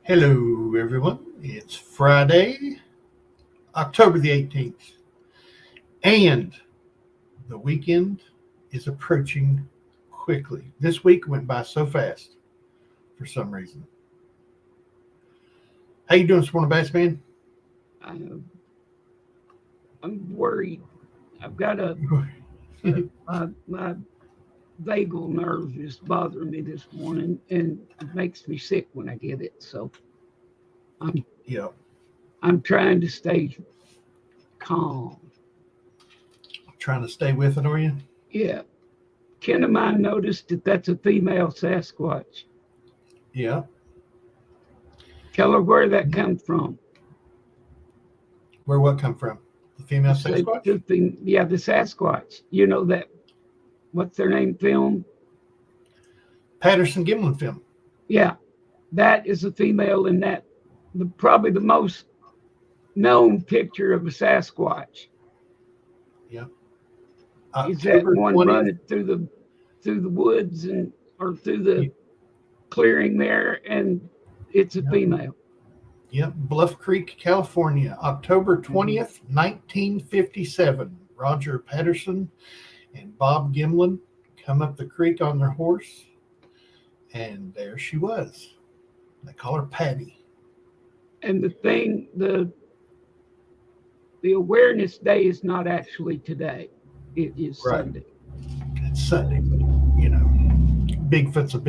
Hello, everyone. It's Friday, October the 18th, and the weekend is approaching quickly. This week went by so fast for some reason. How you doing, Sworn Bass Man? I'm, I'm worried. I've got my vagal nerve is bothering me this morning, and it makes me sick when I get it. So I'm Yeah, I'm trying to stay calm. trying to stay with it, are you? Yeah, kin of mine noticed that that's a female Sasquatch. Yeah. Tell her where that comes from. Where what come from? The female Say Sasquatch? the thing, yeah, the Sasquatch. You know that what's their name film? Patterson Gimlin film. Yeah, that is a female in that. Probably the most known picture of a Sasquatch Yeah. is that October one 20th. running through the woods and or through the clearing there, and it's a Yep. female. Yep. Bluff Creek, California, October Mhm. 20th, 1957. Roger Patterson and Bob Gimlin come up the creek on their horse, and there she was. They call her Patty. And the awareness day is not actually today. It is Right. Sunday. It's Sunday, but Bigfoot's a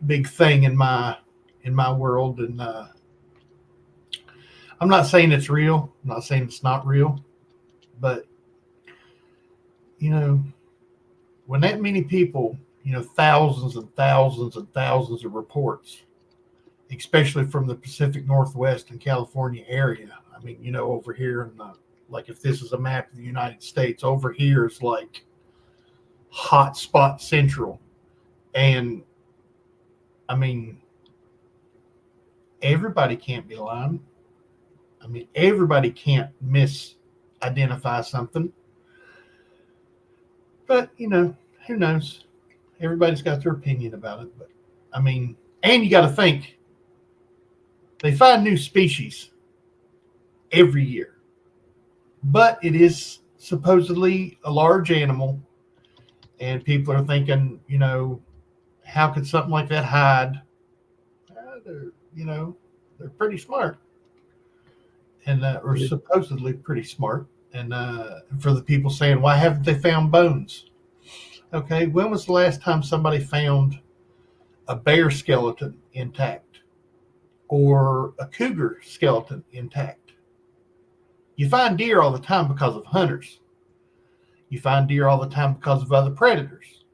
big thing in my world, and I'm not saying it's real. I'm not saying it's not real, but you know, when that many people, thousands and thousands and thousands of reports, especially from the Pacific Northwest and California area. I mean, over here in like if this is a map of the United States, over here is like hot spot central. And I mean, everybody can't be lying. I mean, everybody can't misidentify something. But, who knows? Everybody's got their opinion about it. But I mean, and you got to think they find new species every year. But it is supposedly a large animal, and people are thinking, how could something like that hide? They're pretty smart, and or supposedly pretty smart. And for the people saying, why haven't they found bones? Okay, when was the last time somebody found a bear skeleton intact or a cougar skeleton intact? You find deer all the time because of hunters. You find deer all the time because of other predators.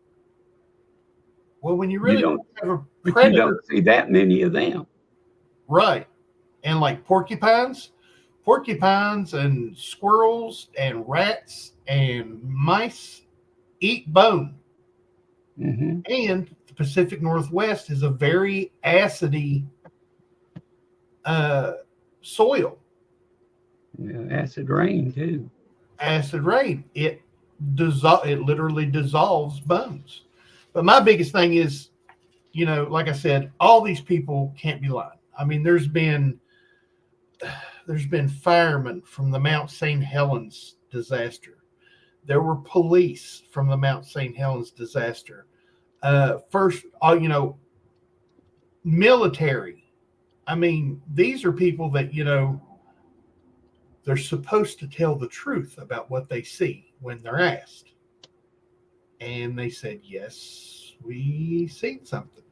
Well, when you You really don't, have a but you predator, don't see that many of them. right? And like porcupines and squirrels and rats and mice eat bone. Hmm. And the Pacific Northwest is a very acidy uh, soil. Yeah, acid rain too. Acid rain. It literally dissolves bones. But my biggest thing is, like I said, all these people can't be lying. I mean, there's been firemen from the Mount St. Helens disaster. There were police from the Mount St. Helens disaster. First, military. I mean, these are people that they're supposed to tell the truth about what they see when they're asked, and they said, "Yes, we seen something."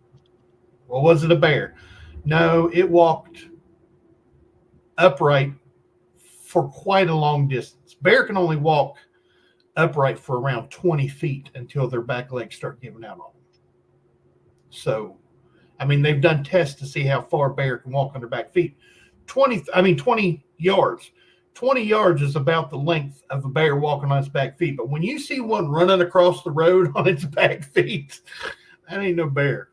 Well, was it a bear? No, it walked upright for quite a long distance. Bear can only walk upright for around 20 feet until their back legs start giving out on them. So, I mean, they've done tests to see how far bear can walk on their back feet. 20 yards. 20 yards is about the length of a bear walking on its back feet. But when you see one running across the road on its back feet, that ain't no bear.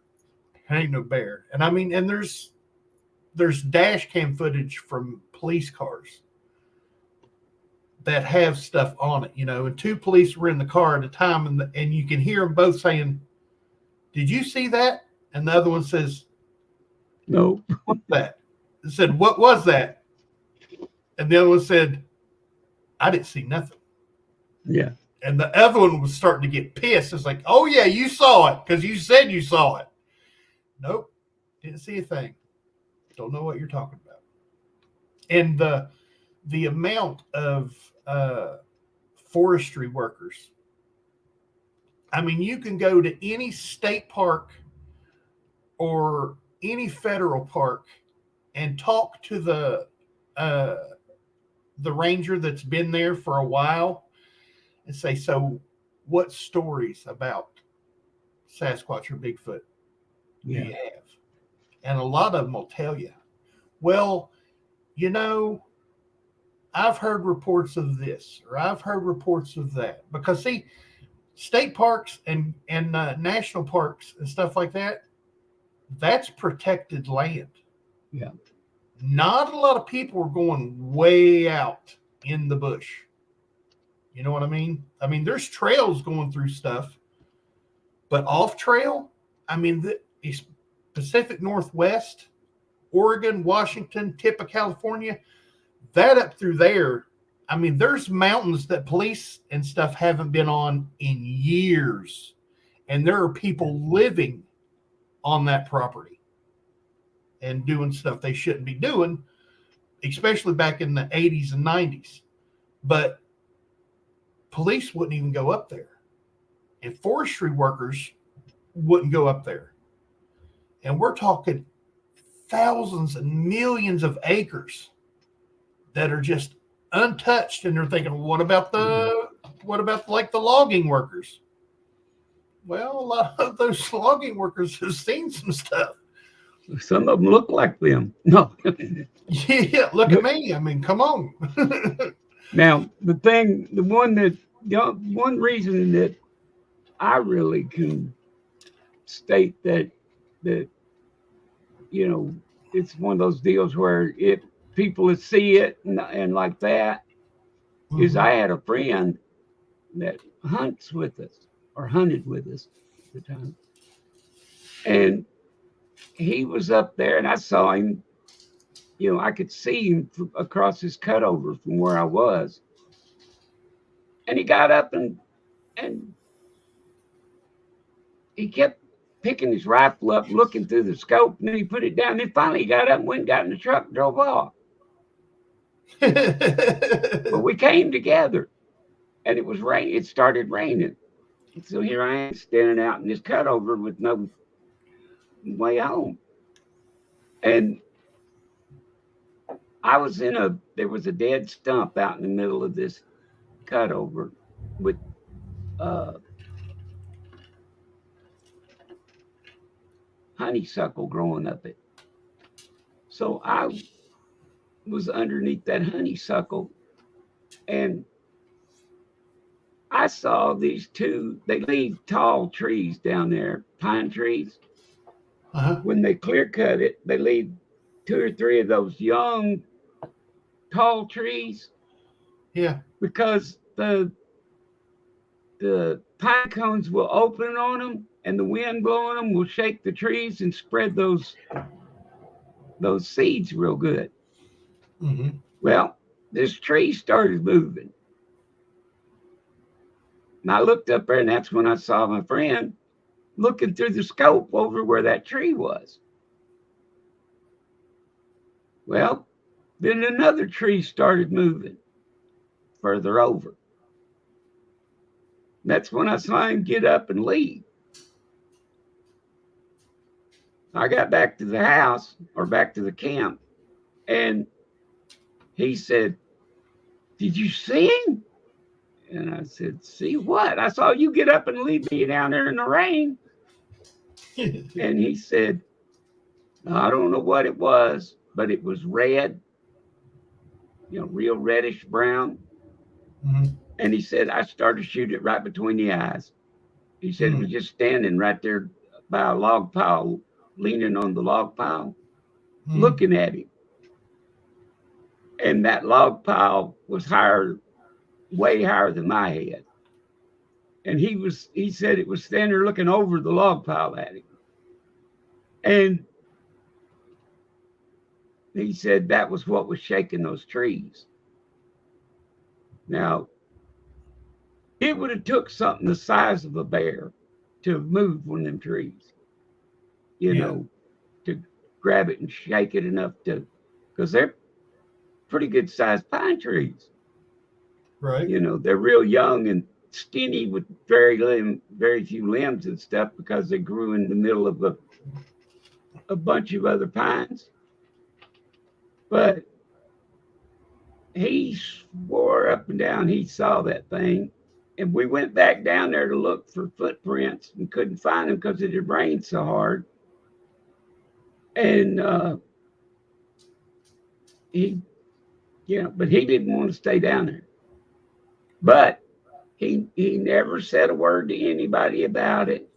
That ain't no bear. And I mean, and there's dash cam footage from police cars that have stuff on it, and two police were in the car at a time, and you can hear them both saying, "Did you see that?" And the other one says, No. What's that? I said, what was that? And the other one said, I didn't see nothing. Yeah. And the other one was starting to get pissed. It's like, oh, yeah, you saw it because you said you saw it. Nope. Didn't see a thing. Don't know what you're talking about. And the amount of forestry workers. I mean, you can go to any state park or any federal park and talk to the ranger that's been there for a while and say, so what stories about Sasquatch or Bigfoot do you have? And a lot of them will tell you, well, you know, I've heard reports of this, or I've heard reports of that. Because see, state parks and national parks and stuff like that, that's protected land. Yeah. Not a lot of people are going way out in the bush. You know what I mean? I mean, there's trails going through stuff, but off trail, I mean, the Pacific Northwest, Oregon, Washington, tip of California, that up through there, I mean, there's mountains that police and stuff haven't been on in years. And there are people living on that property and doing stuff they shouldn't be doing, especially back in the 80s and 90s. But police wouldn't even go up there. And forestry workers wouldn't go up there. And we're talking thousands and millions of acres that are just untouched. And they're thinking, what about like the logging workers? Well, a lot of those logging workers have seen some stuff. Some of them look like them. No. Yeah, look at me. I mean, come on. Now, the one reason that I really can state that you know, it's one of those deals where if people see it and like that, is I had a friend that hunts with us or hunted with us at the time. And he was up there and I saw him, you know, I could see him across his cutover from where I was. And he got up and he kept picking his rifle up, looking through the scope, and then he put it down. Then finally he got up and went and got in the truck and drove off. But we came together and it was rain. It started raining. And so here I am standing out in this cutover with no way home. And there was a dead stump out in the middle of this cutover with honeysuckle growing up it. So I was underneath that honeysuckle and I saw these two, they leave tall trees down there, pine trees. When they clear cut it, they leave 2 or 3 of those young, tall trees. Yeah. Because the pine cones will open on them and the wind blowing them will shake the trees and spread those seeds real good. Mm-hmm. Well, this tree started moving. And I looked up there and that's when I saw my friend looking through the scope over where that tree was. Well, then another tree started moving further over. That's when I saw him get up and leave. I got back to the house or back to the camp and he said, "Did you see him?" And I said, "See what?" "I saw you get up and leave me down there in the rain." And he said, "I don't know what it was, but it was red, you know, real reddish brown." Mm-hmm. And he said, "I started shooting it right between the eyes." He said, "It was just standing right there by a log pile, leaning on the log pile, looking at him. And that log pile was way higher than my head. And he said it was standing there looking over the log pile at him. And he said that was what was shaking those trees. Now, it would have took something the size of a bear to move one of them trees, to grab it and shake it enough to, because they're pretty good sized pine trees. Right. They're real young and skinny with very few limbs and stuff because they grew in the middle of a bunch of other pines. But he swore up and down he saw that thing. And we went back down there to look for footprints and couldn't find them because it had rained so hard. And but he didn't want to stay down there. But he never said a word to anybody about it,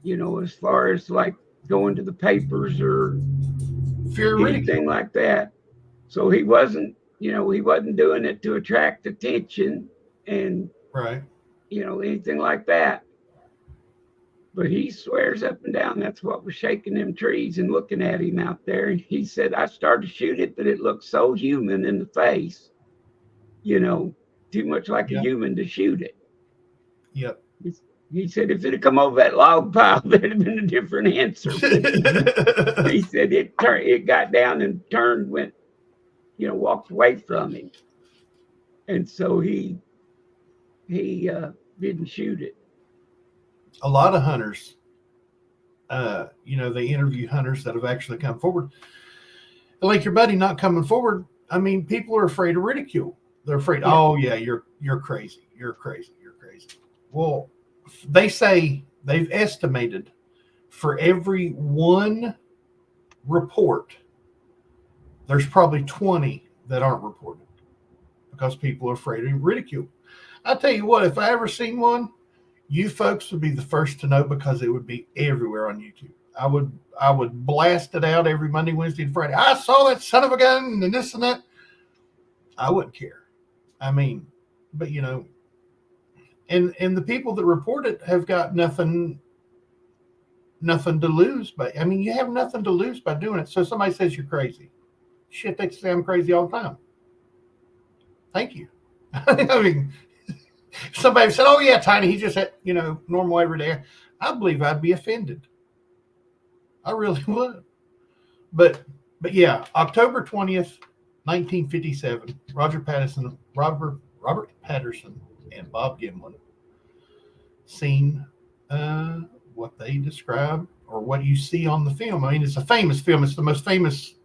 as far as like going to the papers or anything like that. So he wasn't doing it to attract attention and right. Anything like that. But he swears up and down that's what was shaking them trees and looking at him out there. And he said, I started to shoot it, but it looked so human in the face, too much like a human to shoot it. Yep. He said, if it had come over that log pile, there'd have been a different answer. He said it got down and turned, went, walked away from him. And so he didn't shoot it. A lot of hunters, they interview hunters that have actually come forward. Like your buddy not coming forward, I mean, people are afraid of ridicule. They're afraid, oh yeah, you're crazy. You're crazy. You're crazy. Well, they say they've estimated for every one report, there's probably 20 that aren't reported because people are afraid of ridicule. I tell you what, if I ever seen one, you folks would be the first to know because it would be everywhere on YouTube. I would blast it out every Monday, Wednesday, and Friday. I saw that son of a gun and this and that. I wouldn't care. I mean, but and the people that report it have got nothing to lose. But I mean, you have nothing to lose by doing it. So somebody says you're crazy. Shit, they say I'm crazy all the time. Thank you. I mean, somebody said, oh yeah, Tiny, he just had, normal every day. I believe I'd be offended. I really would. But yeah, October 20th, 1957, Robert Patterson and Bob Gimlin seen what they describe or what you see on the film. I mean, it's a famous film. It's the most famous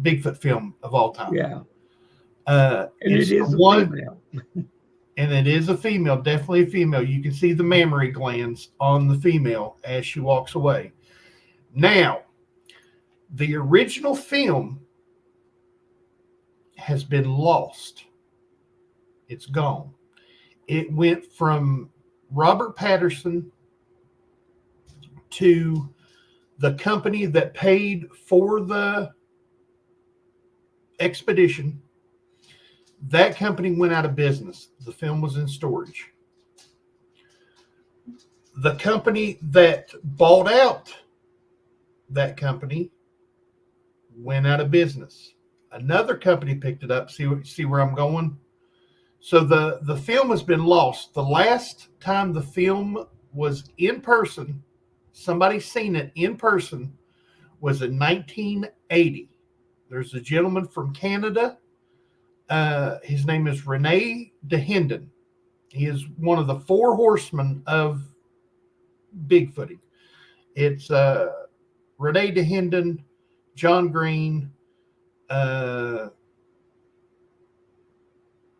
Bigfoot film of all time. Yeah. And it is one. And it is a female, definitely a female. You can see the mammary glands on the female as she walks away. Now, the original film has been lost. It's gone. It went from Robert Patterson to the company that paid for the expedition. That company went out of business. The film was in storage. The company that bought out that company went out of business. Another company picked it up. See where I'm going? So the film has been lost. The last time the film was in person, somebody seen it in person, was in 1980. There's a gentleman from Canada. His name is Rene DeHinden. He is one of the four horsemen of Bigfooting. It's Rene DeHinden, John Green,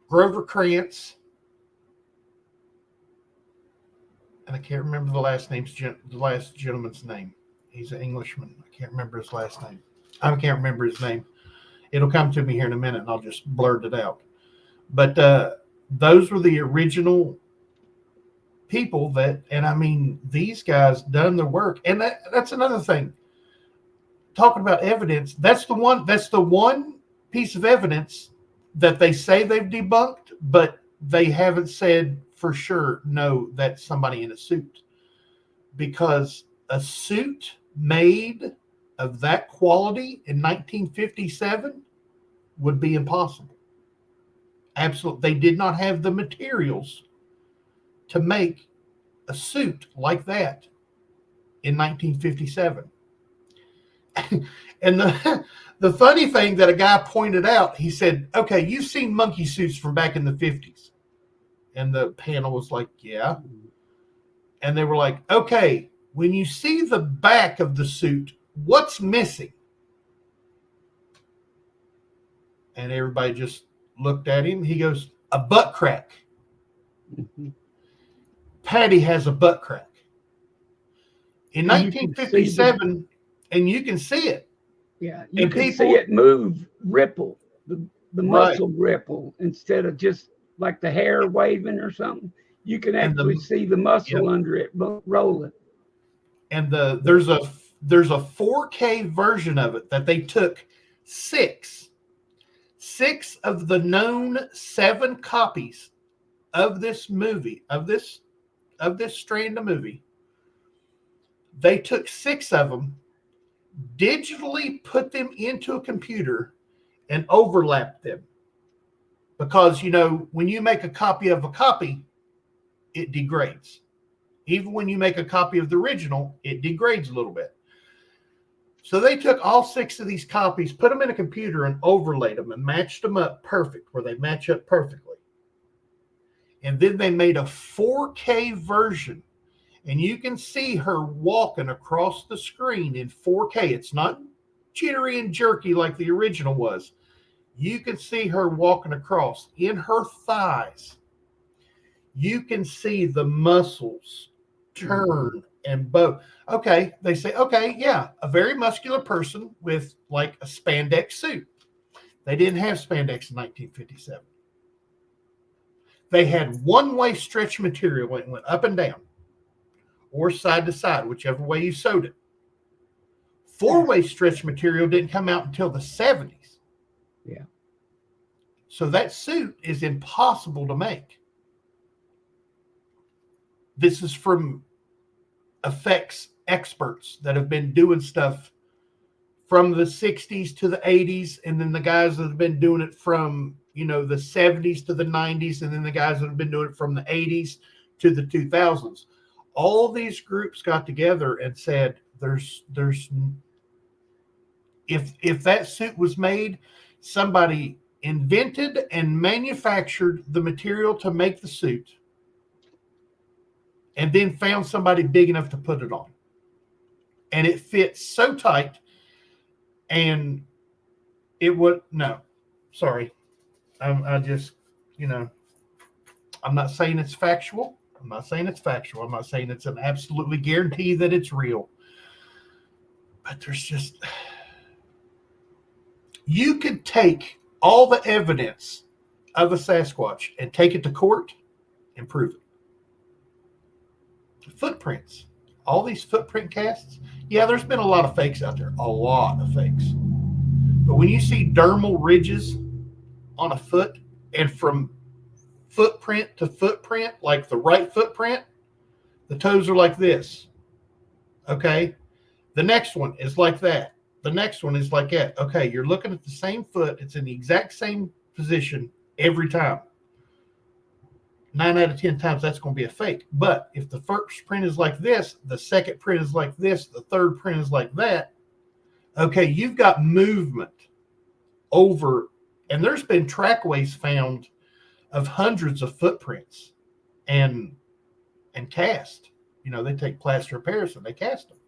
Grover Krantz, and I can't remember the last gentleman's name. He's an Englishman. I can't remember his last name. I can't remember his name. It'll come to me here in a minute, and I'll just blurt it out. But those were the original people and I mean, these guys done the work. And that's another thing. Talking about evidence, that's the one piece of evidence that they say they've debunked, but they haven't said for sure, no, that's somebody in a suit. Because a suit made of that quality in 1957 would be impossible. Absolutely. They did not have the materials to make a suit like that in 1957. And the funny thing that a guy pointed out, he said, okay, you've seen monkey suits from back in the 50s. And the panel was like, yeah. And they were like, okay, when you see the back of the suit, what's missing? And everybody just looked at him. He goes, a butt crack. Mm-hmm. Patty has a butt crack. In 1957, and you can see it. Yeah, you can see it move, ripple, the muscle ripple, instead of just like the hair waving or something. You can actually see the muscle under it rolling. And there's a 4K version of it that they took six of the known 7 copies of this movie, of this strand of movie. They took 6 of them, digitally put them into a computer, and overlapped them. Because, you know, when you make a copy of a copy, it degrades. Even when you make a copy of the original, it degrades a little bit. So they took all 6 of these copies, put them in a computer, and overlaid them and matched them up perfect, where they match up perfectly. And then they made a 4K version. And you can see her walking across the screen in 4K. It's not jittery and jerky like the original was. You can see her walking across. In her thighs, you can see the muscles turn and bow. Okay, they say, okay, yeah, a very muscular person with like a spandex suit. They didn't have spandex in 1957. They had one-way stretch material when it went up and down, or side to side, whichever way you sewed it. 4-way stretch material didn't come out until the 70s. Yeah. So that suit is impossible to make. This is from effects experts that have been doing stuff from the 60s to the 80s, and then the guys that have been doing it from, you know, the 70s to the 90s, and then the guys that have been doing it from the 80s to the 2000s. All these groups got together and said, if that suit was made, somebody invented and manufactured the material to make the suit, and then found somebody big enough to put it on. And it fits so tight, and it would, no, sorry. I just, you know, I'm not saying it's factual. I'm not saying it's an absolutely guarantee that it's real. But there's just, you could take all the evidence of a Sasquatch and take it to court and prove it. Footprints, all these footprint casts. Yeah, there's been a lot of fakes out there, a lot of fakes. But when you see dermal ridges on a foot, and from footprint to footprint, like the right footprint, the toes are like this. Okay. The next one is like that. The next one is like that. Okay. You're looking at the same foot. It's in the exact same position every time. 9 out of 10 times that's going to be a fake. But if the first print is like this, the second print is like this, the third print is like that, okay, you've got movement over, and there's been trackways found of hundreds of footprints and cast. You know, they take plaster of Paris and they cast them.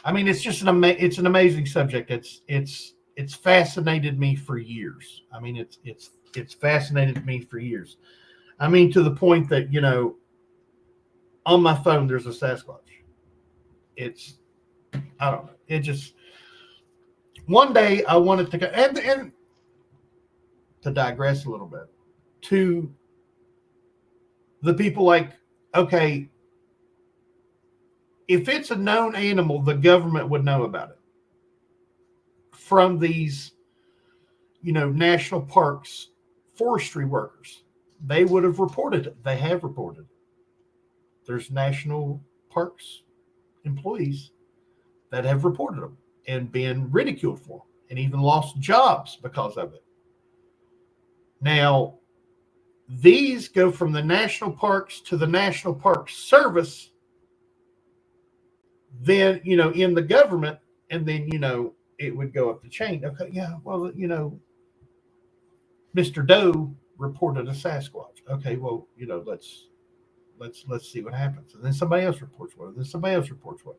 I mean, it's just it's an amazing subject. It's fascinated me for years. I mean, it's fascinated me for years. I mean, to the point that, you know, on my phone there's a Sasquatch. I don't know. It just, one day I wanted to go, and to digress a little bit, to the people like, okay, if it's a known animal, the government would know about it. From these, you know, national parks, forestry workers, they would have reported it. They have reported it. There's national parks employees that have reported them and been ridiculed for them and even lost jobs because of it. Now, these go from the national parks to the National Park Service, then, in the government, and then, it would go up the chain. Okay, yeah, well, Mr. Doe reported a Sasquatch. Okay, well, let's see what happens. And then somebody else reports one, and then somebody else reports one.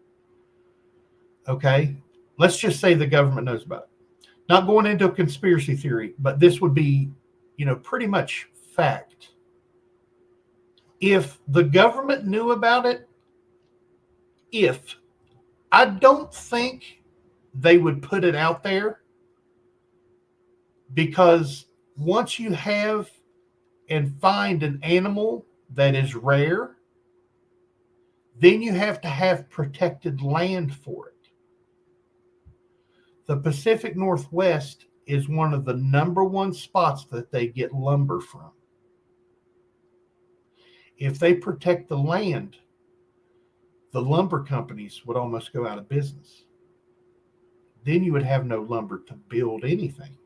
Okay, let's just say the government knows about it. Not going into a conspiracy theory, but this would be, pretty much fact. If the government knew about it, I don't think they would put it out there, because once you have and find an animal that is rare, then you have to have protected land for it. The Pacific Northwest is one of the number one spots that they get lumber from. If they protect the land, the lumber companies would almost go out of business. Then you would have no lumber to build anything.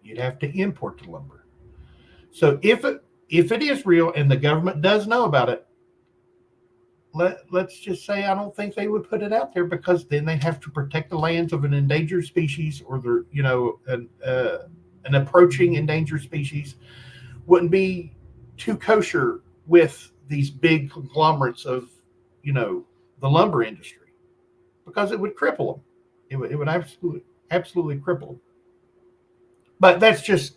You'd have to import the lumber. So if it is real and the government does know about it, let's just say I don't think they would put it out there, because then they have to protect the lands of an endangered species, or an approaching endangered species. Wouldn't be too kosher with these big conglomerates of the lumber industry, because it would cripple them. It would absolutely cripple them. But that's just,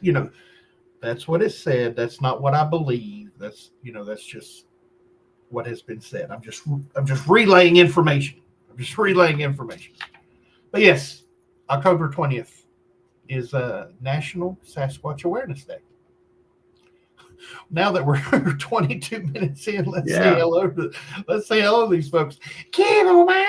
that's what is said. That's not what I believe. That's just what has been said. I'm just relaying information. But yes, October 20th is National Sasquatch Awareness Day. Now that we're 22 minutes in, let's say hello to these folks. Kennel Man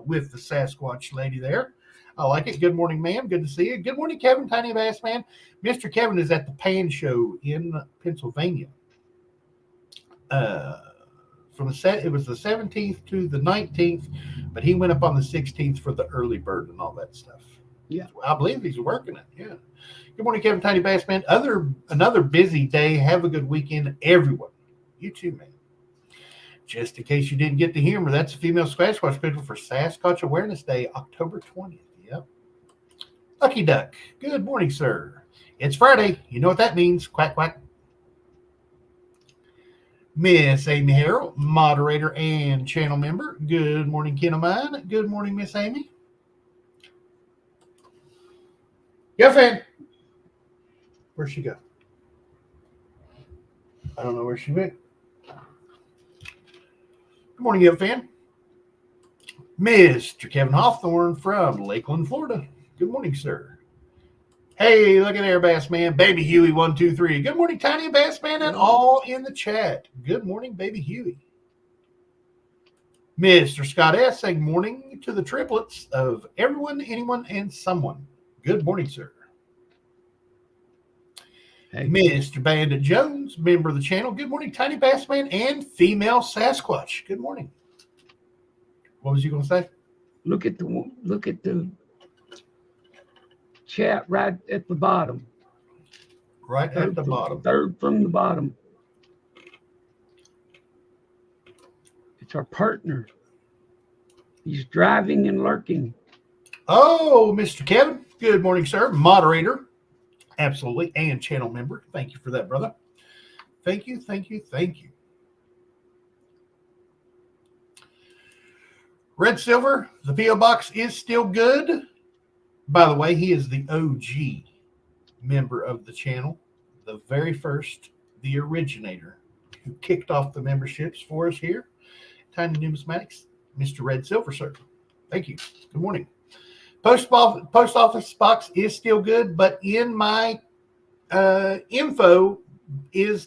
with the Sasquatch lady there. I like it. Good morning, ma'am. Good to see you. Good morning, Kevin, Tiny Bass Man. Mr. Kevin is at the Pan Show in Pennsylvania. It was the 17th to the 19th, but he went up on the 16th for the early bird and all that stuff. Yeah, I believe he's working it. Yeah. Good morning, Kevin, Tiny Bass Man. Another busy day. Have a good weekend, everyone. You too, man. Just in case you didn't get to hear me, that's a female Sasquatch scheduled for Sasquatch Awareness Day, October 20th. Yep. Lucky Duck. Good morning, sir. It's Friday. You know what that means. Quack, quack. Miss Amy Harrell, moderator and channel member. Good morning, Kennel Mine. Good morning, Miss Amy. Yeah, fan. Where'd she go? I don't know where she went. Good morning, Yo fan. Mr. Kevin Hawthorne from Lakeland, Florida. Good morning, sir. Hey, look at there, Bass Man. Baby Huey, 1, 2, 3. Good morning, Tiny Bass Man, and all in the chat. Good morning, Baby Huey. Mr. Scott S. saying morning to the triplets of everyone, anyone, and someone. Good morning, sir. Hey. Mr. Bandit Jones, member of the channel. Good morning, Tiny Bass Man and female Sasquatch. Good morning. What was you going to say? Look at the chat right at the bottom. Right at the bottom. Third from the bottom. It's our partner. He's driving and lurking. Oh, Mr. Kevin. Good morning, sir. Moderator. Absolutely. And channel member. Thank you for that, brother. Thank you. Red Silver, the P.O. Box is still good. By the way, he is the OG member of the channel. The very first, the originator, who kicked off the memberships for us here. Tiny Numismatics, Mr. Red Silver, sir. Thank you. Good morning. Post office box is still good, but in my info is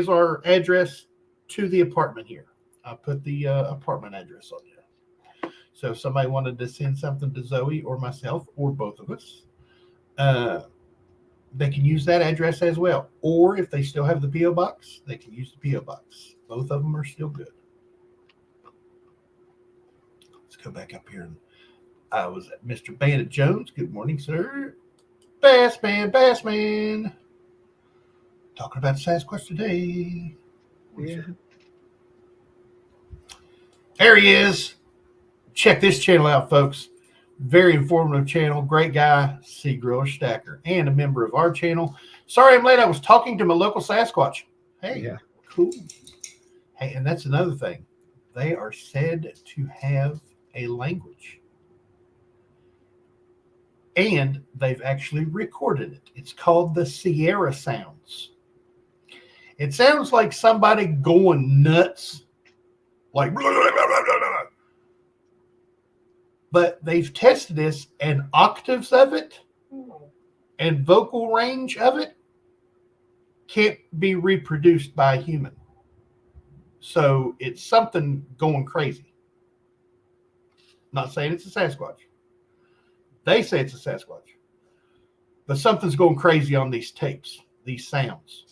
our address to the apartment here. I put the apartment address on there. So if somebody wanted to send something to Zoey or myself or both of us, they can use that address as well. Or if they still have the P.O. box, they can use the P.O. box. Both of them are still good. go back up here. And I was at Mr. Bandit Jones. Good morning, sir. Bassman. Talking about Sasquatch today. Yeah. There he is. Check this channel out, folks. Very informative channel. Great guy, Cgriller Stacker, and a member of our channel. Sorry I'm late. I was talking to my local Sasquatch. Hey, Yeah. cool. Hey, and that's another thing. They are said to have a language. And they've actually recorded it. It's called the Sierra Sounds. It sounds like somebody going nuts. Like, blah, blah, blah, blah, blah. But they've tested this, and octaves of it and vocal range of it can't be reproduced by a human. So it's something going crazy. Not saying it's a Sasquatch. They say it's a Sasquatch. But something's going crazy on these tapes, these sounds.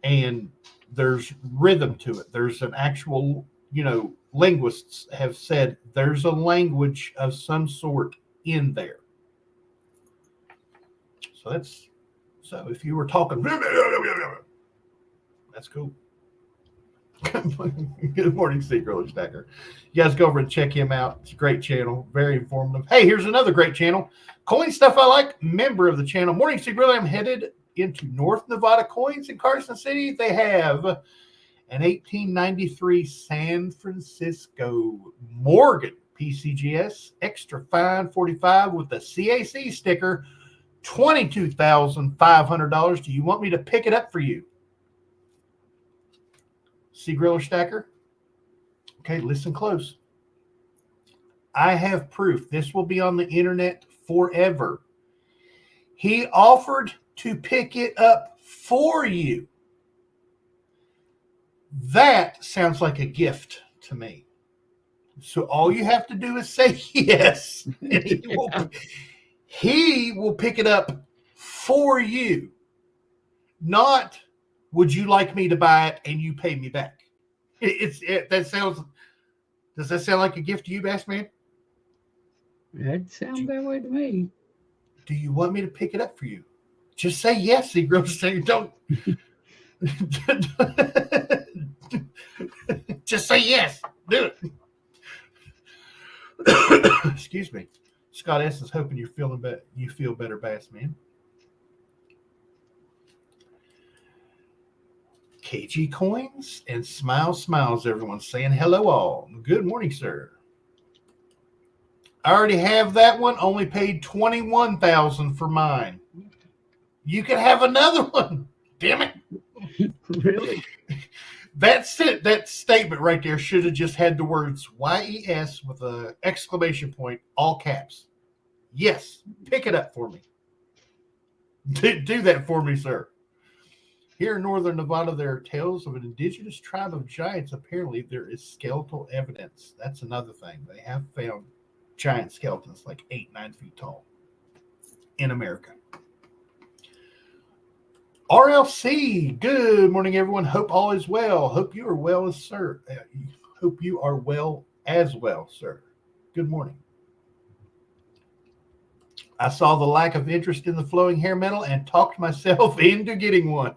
And there's rhythm to it. There's an actual, linguists have said there's a language of some sort in there. So if you were talking, that's cool. Good morning, Cgriller Stacker. You guys go over and check him out. It's a great channel, very informative. Hey, here's another great channel. Coin Stuff I Like, member of the channel. Morning, Cgriller. I'm headed into North Nevada Coins in Carson City. They have an 1893 San Francisco Morgan PCGS extra fine 45 with the CAC sticker, $22,500. Do you want me to pick it up for you? Cgriller Stacker? Okay, listen close. I have proof. This will be on the internet forever. He offered to pick it up for you. That sounds like a gift to me. So all you have to do is say yes. And he will pick it up for you. Not, would you like me to buy it and you pay me back? Does that sound like a gift to you, Bassman? That sounds that way to me. Do you want me to pick it up for you? Just say yes, Cgriller Stacker. Don't. Just say yes. Do it. Excuse me. Scott S is hoping you're feeling better. You feel better, Bassman. KG Coins and Smiles, everyone's saying hello all. Good morning, sir. I already have that one. Only paid $21,000 for mine. You can have another one. Damn it. Really? That's it. That statement right there should have just had the words YES with an exclamation point, all caps. Yes, pick it up for me. Do that for me, sir. Here in northern Nevada, there are tales of an indigenous tribe of giants. Apparently, there is skeletal evidence. That's another thing. They have found giant skeletons like 8-9 feet tall in America. RLC, good morning, everyone. Hope all is well. Hope you are well, sir. Hope you are well as well, sir. Good morning. I saw the lack of interest in the flowing hair metal and talked myself into getting one.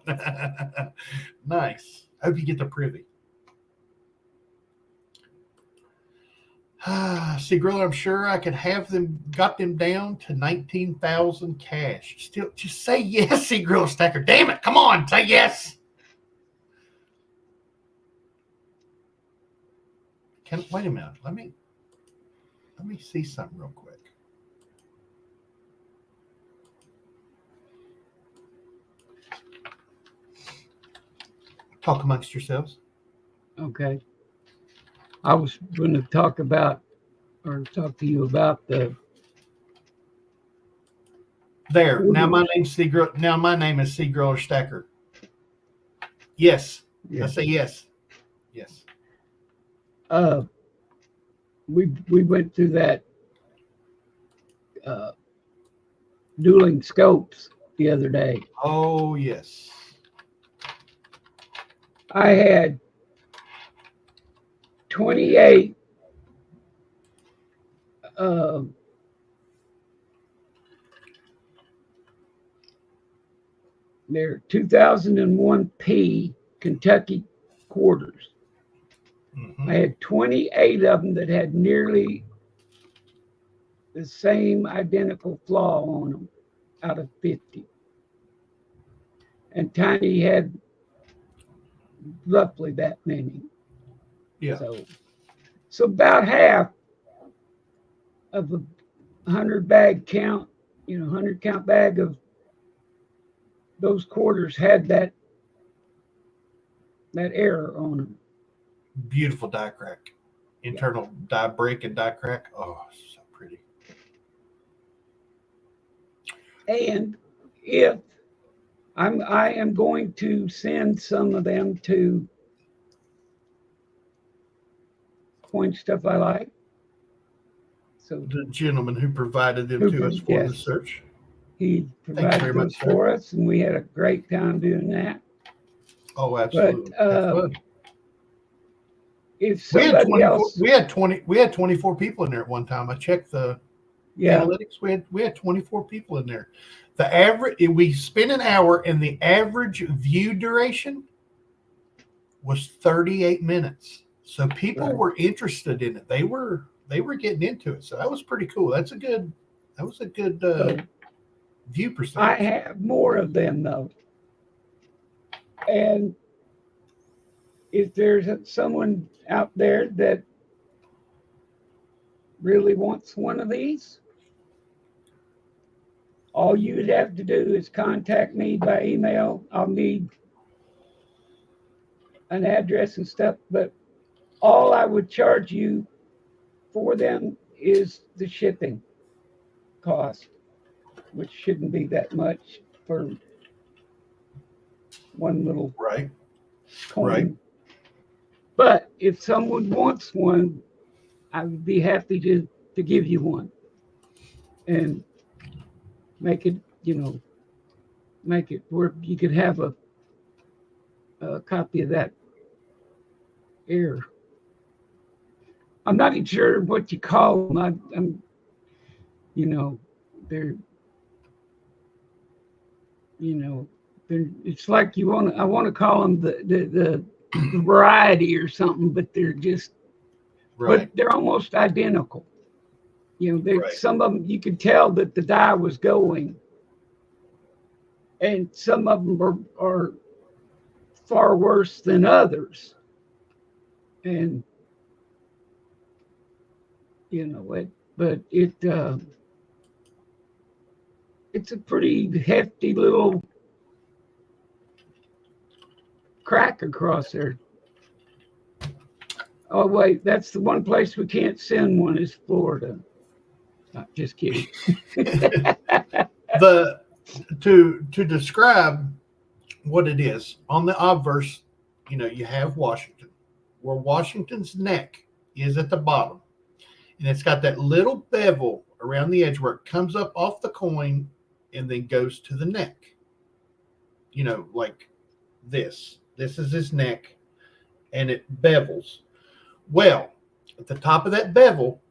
Nice. Hope you get the privy. Cgriller, I'm sure I could have got them down to 19,000 cash. Still, just say yes, Cgriller Stacker. Damn it. Come on, say yes. Wait a minute. Let me see something real quick. Talk amongst yourselves. Okay. I was going to talk to you about the. There. Now my name is Cgriller Stacker. Yes. I say yes. Yes. We went through that dueling scopes the other day. Oh yes. I had 28 They're 2001 P Kentucky quarters. Mhm. I had 28 of them that had nearly the same identical flaw on them out of 50. And Tiny had roughly that many. Yeah. So about half of a 100 bag count, 100 count bag of those quarters had that error on them. Beautiful die crack. Internal die break and die crack. Oh, so pretty. And if I am going to send some of them to coin stuff I like. So The gentleman who provided them to us for the search. He provided those for us, and we had a great time doing that. Oh, absolutely. But if somebody else, we had 24 people in there at one time. I checked the analytics. We had 24 people in there. The average, we spent an hour, and the average view duration was 38 minutes. So people were interested in it. They were getting into it. So that was pretty cool. That was a good view percentage. I have more of them though. And if there's someone out there that really wants one of these, all you would have to do is contact me by email. I'll need an address and stuff, but all I would charge you for them is the shipping cost, which shouldn't be that much for one little coin. Right. But if someone wants one, I would be happy to give you one and make it, make it where you could have a copy of that error. I'm not even sure what you call them. I'm they're, it's like I want to call them the variety or something, but they're just, but they're almost identical. Some of them you could tell that the die was going, and some of them are far worse than others. And it's a pretty hefty little crack across there. Oh wait, that's the one place we can't send one is Florida. Not just kidding. To describe what it is on the obverse, you have Washington, where Washington's neck is at the bottom, and it's got that little bevel around the edge where it comes up off the coin and then goes to the neck. Like this. This is his neck, and it bevels. Well, at the top of that bevel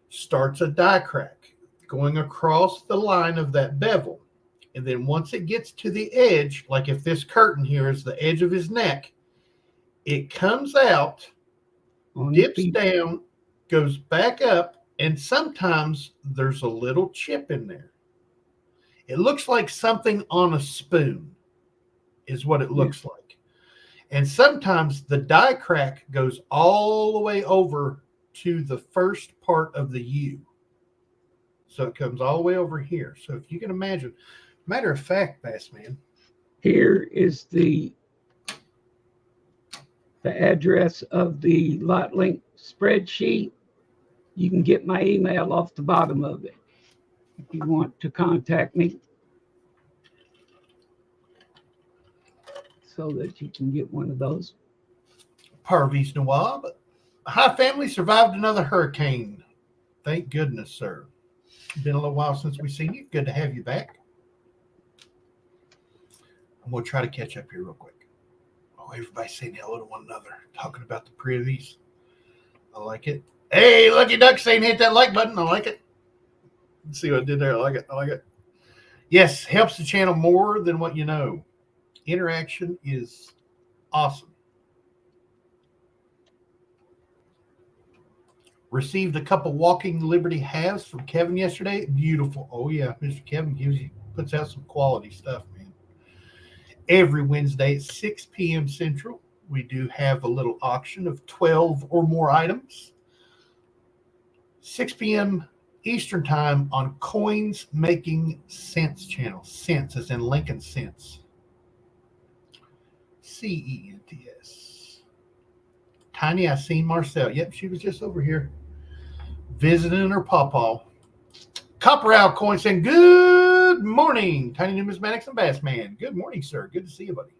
starts a die crack going across the line of that bevel. And then once it gets to the edge, like if this curtain here is the edge of his neck, it comes out, dips down, goes back up, and sometimes there's a little chip in there. It looks like something on a spoon is what it looks like. And sometimes the die crack goes all the way over to the first part of the U. So it comes all the way over here. So if you can imagine, matter of fact, Bassman, here is the address of the lot link spreadsheet. You can get my email off the bottom of it if you want to contact me, so that you can get one of those. Parvis Nawab. Hi, family. Survived another hurricane. Thank goodness, sir. Been a little while since we've seen you. Good to have you back. I'm going to try to catch up here real quick. Oh, everybody's saying hello to one another, talking about the privies. I like it. Hey, Lucky Duck saying hit that like button. I like it. Let's see what I did there. I like it. I like it. Yes, helps the channel more than what you know. Interaction is awesome. Received a couple Walking Liberty halves from Kevin yesterday. Beautiful. Oh yeah, Mr. Kevin puts out some quality stuff, man. Every Wednesday at 6 p.m. Central, we do have a little auction of 12 or more items. 6 p.m. Eastern Time on Coins Making Sense channel. Sense as in Lincoln Sense. CENTS. Tiny, I seen Marcel. Yep, she was just over here visiting her pawpaw. Copper Owl Coin saying, good morning, Tiny Numismatics and Bass Man. Good morning, sir. Good to see you, buddy.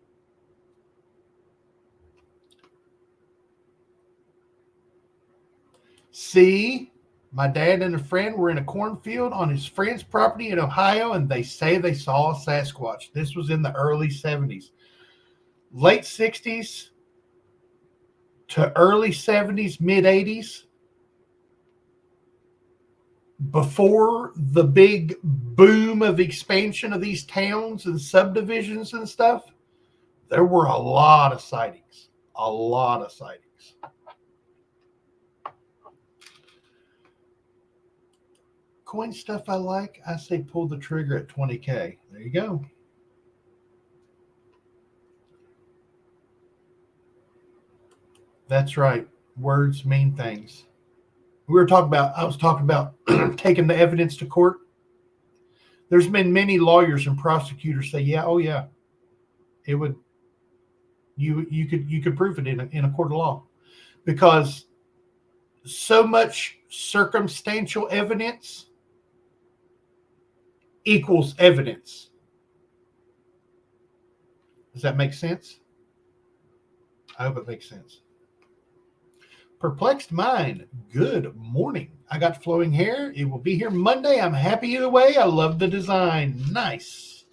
See, my dad and a friend were in a cornfield on his friend's property in Ohio, and they say they saw a Sasquatch. This was in the early 70s. Late 60s to early 70s, mid 80s. Before the big boom of expansion of these towns and subdivisions and stuff, there were a lot of sightings. A lot of sightings. Coin stuff I like, I say pull the trigger at 20K. There you go. That's right. Words mean things. I was talking about taking the evidence to court. There's been many lawyers and prosecutors say, yeah, oh yeah, it would, you could prove it in a court of law, because so much circumstantial evidence equals evidence. Does that make sense? I hope it makes sense. Perplexed Mind, good morning. I got flowing hair. It will be here Monday. I'm happy either way. I love the design. Nice.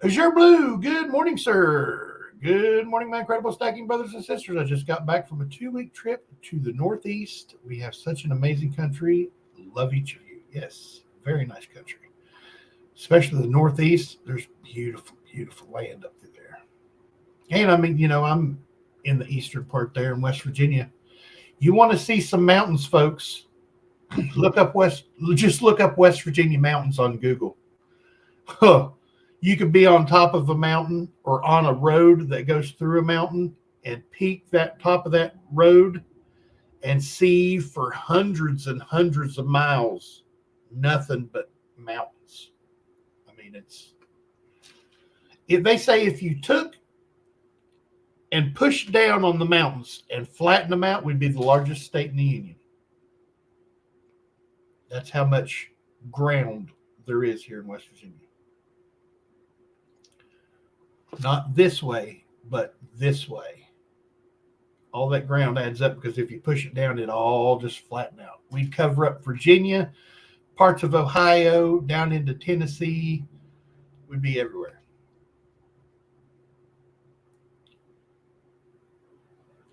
Azure Blue, good morning, sir. Good morning, my incredible stacking brothers and sisters. I just got back from a 2-week trip to the Northeast. We have such an amazing country. Love each of you. Yes, very nice country. Especially the Northeast. There's beautiful, beautiful land up through there. And I mean, I'm in the eastern part there in West Virginia. You want to see some mountains, folks? Just look up West Virginia mountains on Google. Huh. You could be on top of a mountain or on a road that goes through a mountain and peek that top of that road and see for hundreds and hundreds of miles nothing but mountains. I mean, they say if you took and pushed down on the mountains and flattened them out, we'd be the largest state in the union. That's how much ground there is here in West Virginia. Not this way, but this way. All that ground adds up, because if you push it down, it all just flatten out. We'd cover up Virginia, parts of Ohio, down into Tennessee. We'd be everywhere.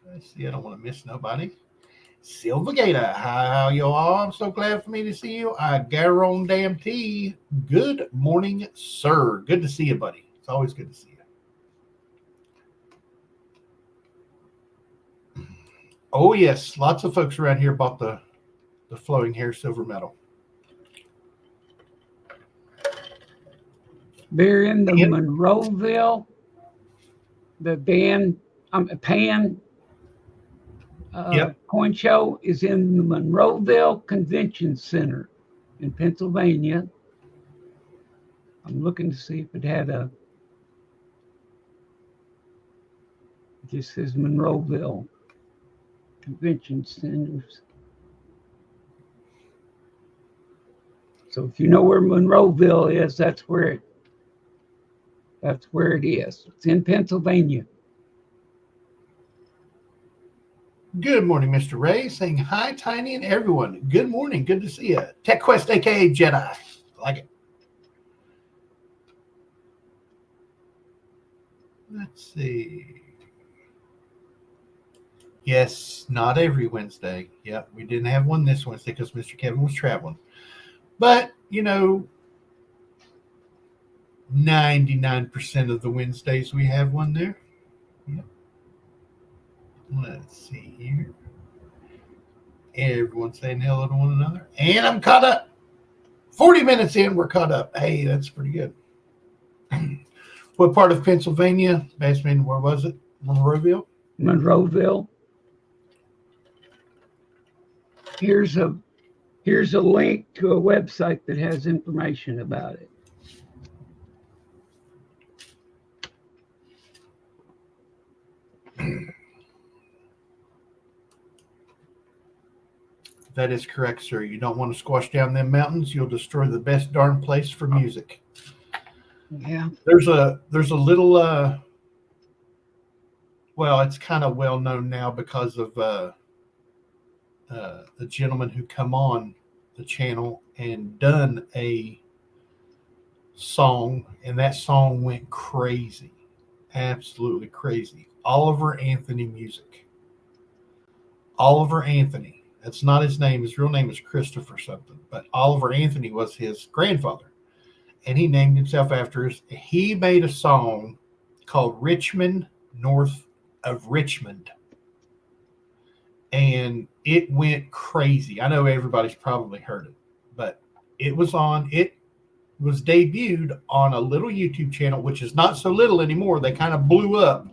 Let's see, I don't want to miss nobody. Silva Gator, how you all? I'm so glad for me to see you. I Garon Damn T. Good morning, sir. Good to see you, buddy. It's always good to see you. Oh, yes. Lots of folks around here bought the flowing hair silver medal. They're in the Monroeville, the Pan coin show is in the Monroeville Convention Center in Pennsylvania. I'm looking to see if it had it just says Monroeville Convention Centers. So if you know where Monroeville is, that's where it is. It's in Pennsylvania. Good morning, Mr. Ray, saying hi, Tiny, and everyone. Good morning. Good to see you. Tech Quest, a.k.a. Jedi. I like it. Let's see. Yes, not every Wednesday. Yep, we didn't have one this Wednesday because Mr. Kevin was traveling. But, 99% of the Wednesdays we have one there. Yep. Let's see here. Everyone's saying hello to one another. And I'm caught up. 40 minutes in, we're caught up. Hey, that's pretty good. What part of Pennsylvania? Bassman, where was it? Monroeville? Monroeville. Here's a link to a website that has information about it. That is correct, sir. You don't want to squash down them mountains. You'll destroy the best darn place for music. Yeah. There's a little well, it's kind of well known now because of the gentleman who come on the channel and done a song, and that song went crazy, absolutely crazy. Oliver Anthony music. Oliver Anthony. That's not his name. His real name is Christopher something, but Oliver Anthony was his grandfather, and he named himself after his. He made a song called Richmond, North of Richmond, and it went crazy. I know everybody's probably heard it, but it was debuted on a little YouTube channel, which is not so little anymore. They kind of blew up.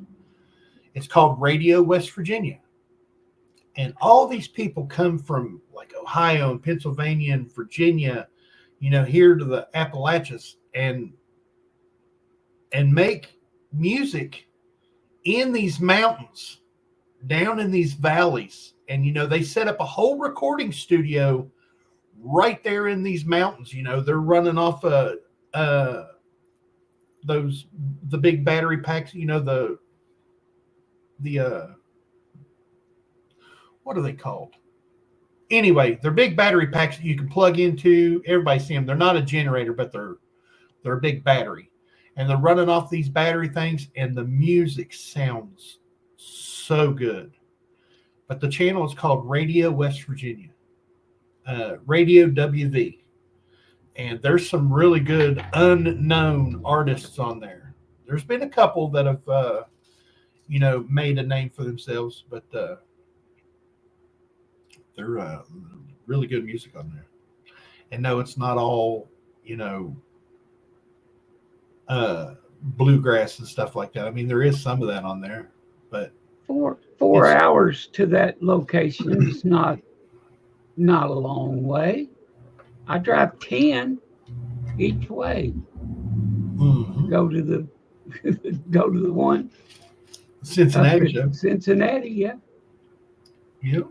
It's called Radio West Virginia. And all these people come from like Ohio and Pennsylvania and Virginia, here to the Appalachians and make music in these mountains, down in these valleys. And, they set up a whole recording studio right there in these mountains. They're running off the big battery packs, what are they called? Anyway, they're big battery packs that you can plug into. Everybody see them. They're not a generator, but they're a big battery. And they're running off these battery things, and the music sounds so good. But the channel is called Radio West Virginia. Radio WV. And there's some really good unknown artists on there. There's been a couple that have, made a name for themselves, but they're really good music on there. And no, it's not all, bluegrass and stuff like that. I mean, there is some of that on there, but 4 hours to that location is not a long way. I drive 10 each way. Mm-hmm. Go to the one. Cincinnati show. Cincinnati, yeah. Yep.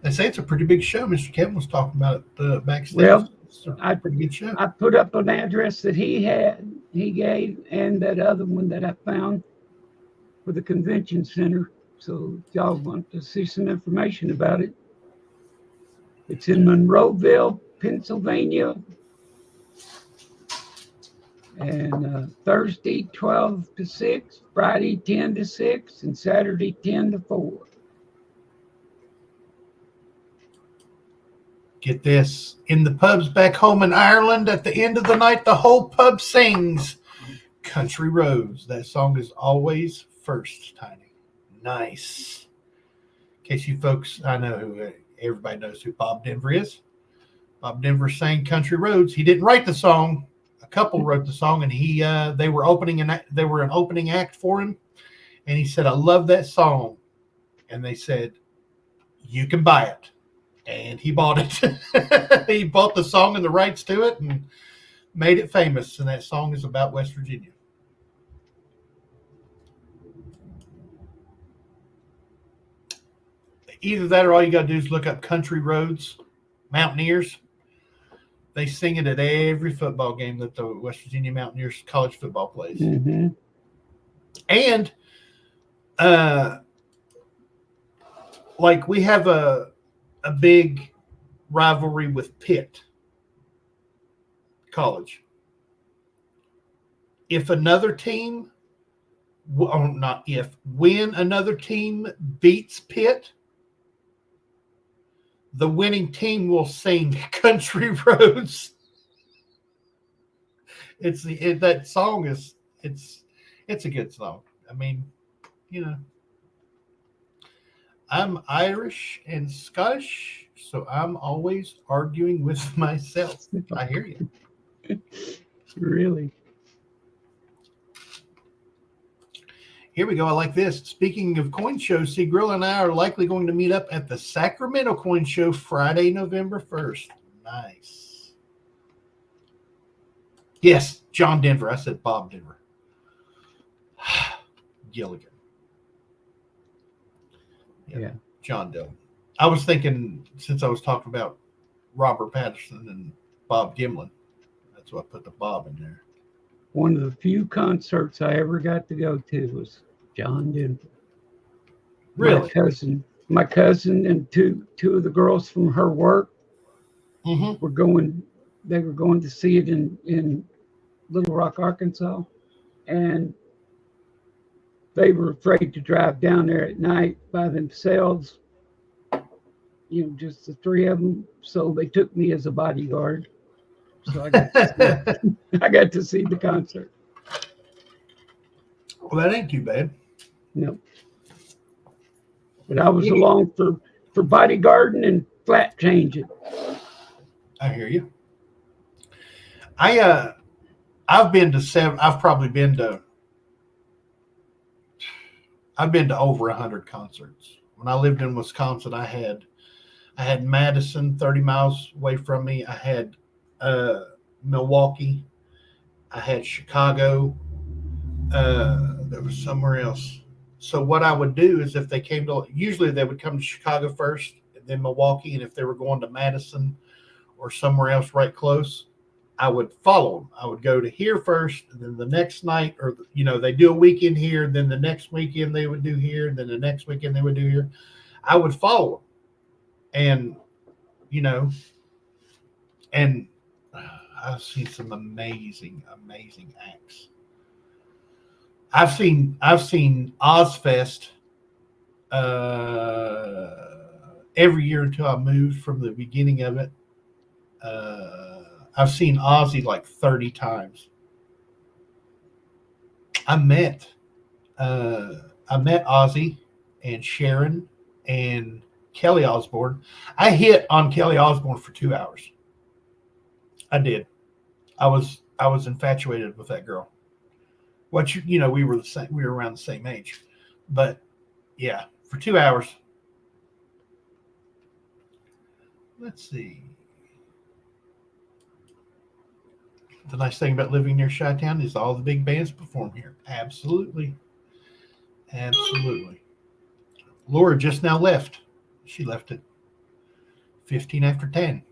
They say it's a pretty big show. Mr. Kevin was talking about it backstage. Well, it's a pretty good show. I put up an address that he gave, and that other one that I found for the convention center. So if y'all want to see some information about it, it's in Monroeville, Pennsylvania. And Thursday 12 to 6, Friday 10 to 6, and Saturday 10 to 4. Get this. In the pubs back home in Ireland, at the end of the night, the whole pub sings Country Roads. That song is always first, Tiny. Nice. In case you folks, I know who everybody knows who Bob Denver is. Bob Denver sang Country Roads. He didn't write the song. A couple wrote the song, and they were an opening act for him. And he said, "I love that song." And they said, "You can buy it." And he bought it. He bought the song and the rights to it and made it famous. And that song is about West Virginia. Either that or all you got to do is look up Country Roads, Mountaineers. They sing it at every football game that the West Virginia Mountaineers college football plays. Mm-hmm. And like we have a big rivalry with Pitt College. If another team not if, when another team beats Pitt, the winning team will sing Country Roads. That song is it's a good song. I mean, you know, I'm Irish and Scottish, so I'm always arguing with myself. I hear you. Really? Here we go. I like this. Speaking of coin shows, Cgriller and I are likely going to meet up at the Sacramento Coin Show Friday, November 1st. Nice. Yes, John Denver. I said Bob Denver. Gilligan. Yeah. John Dillon. I was thinking, since I was talking about Robert Patterson and Bob Gimlin, that's why I put the Bob in there. One of the few concerts I ever got to go to was John Denver. Really? My cousin and two of the girls from her work were going. They were going to see it in Little Rock, Arkansas, and they were afraid to drive down there at night by themselves. You know, just the three of them. So they took me as a bodyguard. So I got to see the concert. Well, that ain't too bad. No. But I was along for bodyguarding and flat changing. I hear you. I've been to I've been to over 100 concerts. When I lived in Wisconsin, I had Madison 30 miles away from me. I had Milwaukee. I had Chicago. There was somewhere else. So what I would do is if they came to, usually they would come to Chicago first and then Milwaukee. And if they were going to Madison or somewhere else right close, I would follow them. I would go to here first, and then the next night, or, you know, they do a weekend here, then the next weekend they would do here, and then the next weekend they would do here. I would follow them. And, you know, and I've seen some amazing acts. I've seen Ozfest every year until I moved from the beginning of it. I've seen Ozzy like 30 times. I met Ozzy and Sharon and Kelly Osbourne. I hit on Kelly Osbourne for 2 hours. I did. I was infatuated with that girl. We were the same. We were around the same age, but yeah, for 2 hours. Let's see. The nice thing about living near Chi-Town is all the big bands perform here. Absolutely. Laura just now left. She left at 15 after 10.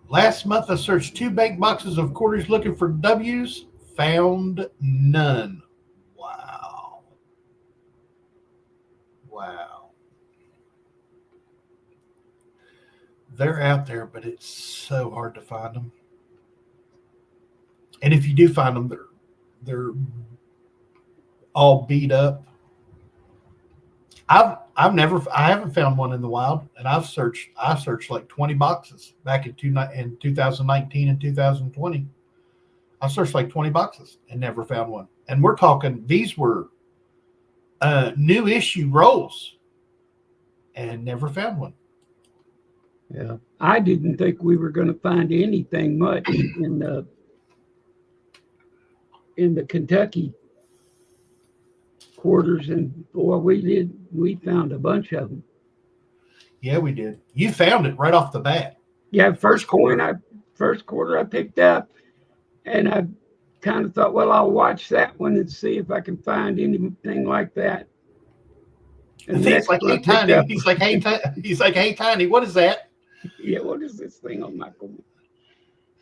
Last month, I searched 2 bank boxes of quarters looking for W's. Found none. Wow. They're out there, but it's so hard to find them. And if you do find them, they're all beat up. I haven't found one in the wild, and I searched like 20 boxes back in 2019 and 2020. I searched like 20 boxes and never found one. And we're talking, these were new issue rolls, and never found one. Yeah, I didn't think we were going to find anything much in the Kentucky quarters, and boy, we found a bunch of them. Yeah, we did. You found it right off the bat. Yeah, first quarter I picked up, and I kind of thought, well, I'll watch that one and see if I can find anything like that. And he's like, hey, Tiny. He's like, hey, Tiny, what is that? Yeah, what is this thing on my corner?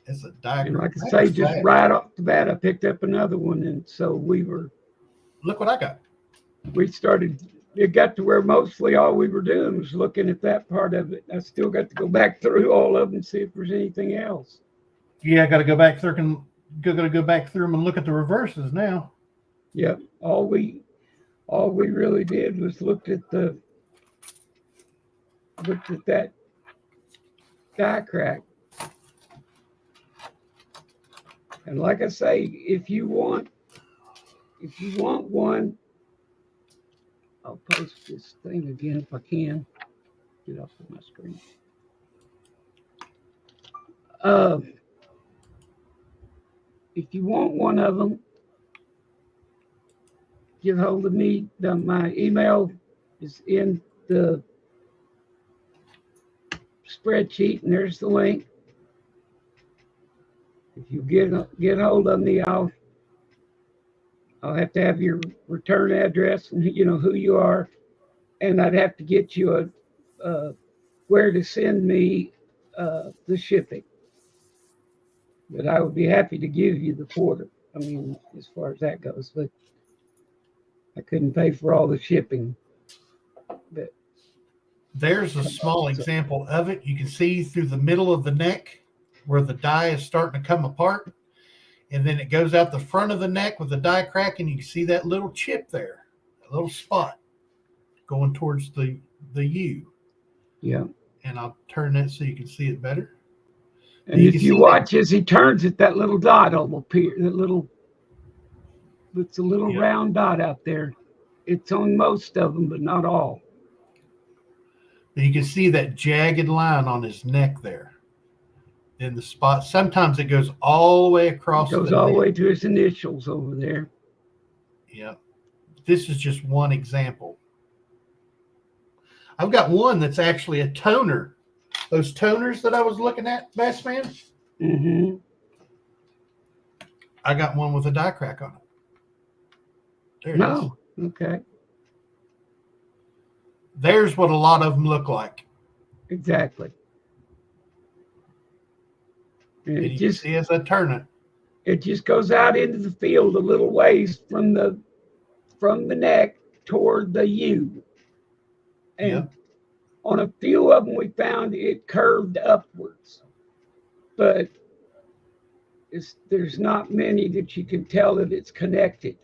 It's a diagram. And like I say, just right off the bat, I picked up another one, and so look what I got. It got to where mostly all we were doing was looking at that part of it. I still got to go back through all of them and see if there's anything else. Yeah, I got to go back through and going to go back through them and look at the reverses now. Yep. All we really did was looked at that die crack. And like I say, if you want one, I'll post this thing again if I can. Get off of my screen. If you want one of them, get hold of me. My email is in the spreadsheet, and there's the link. If you get hold of me, I'll have to have your return address and who you are, and I'd have to get you where to send me the shipping. But I would be happy to give you the quarter. I mean, as far as that goes, but I couldn't pay for all the shipping. But there's a small example of it. You can see through the middle of the neck where the die is starting to come apart. And then it goes out the front of the neck with the die crack, and you can see that little chip there, a little spot going towards the U. Yeah. And I'll turn that so you can see it better. And if you watch as he turns it, that little dot will appear. It's a little round dot out there. It's on most of them, but not all. And you can see that jagged line on his neck there. In the spot. Sometimes it goes all the way across. It goes all the way to his initials over there. Yeah. This is just one example. I've got one that's actually a toner. Those toners that I was looking at, Bassman. Mm-hmm. I got one with a die crack on it. There it is. Okay. There's what a lot of them look like. Exactly. And you can see as I turn it just goes out into the field a little ways from the neck toward the U. And on a few of them, we found it curved upwards, but there's not many that you can tell that it's connected.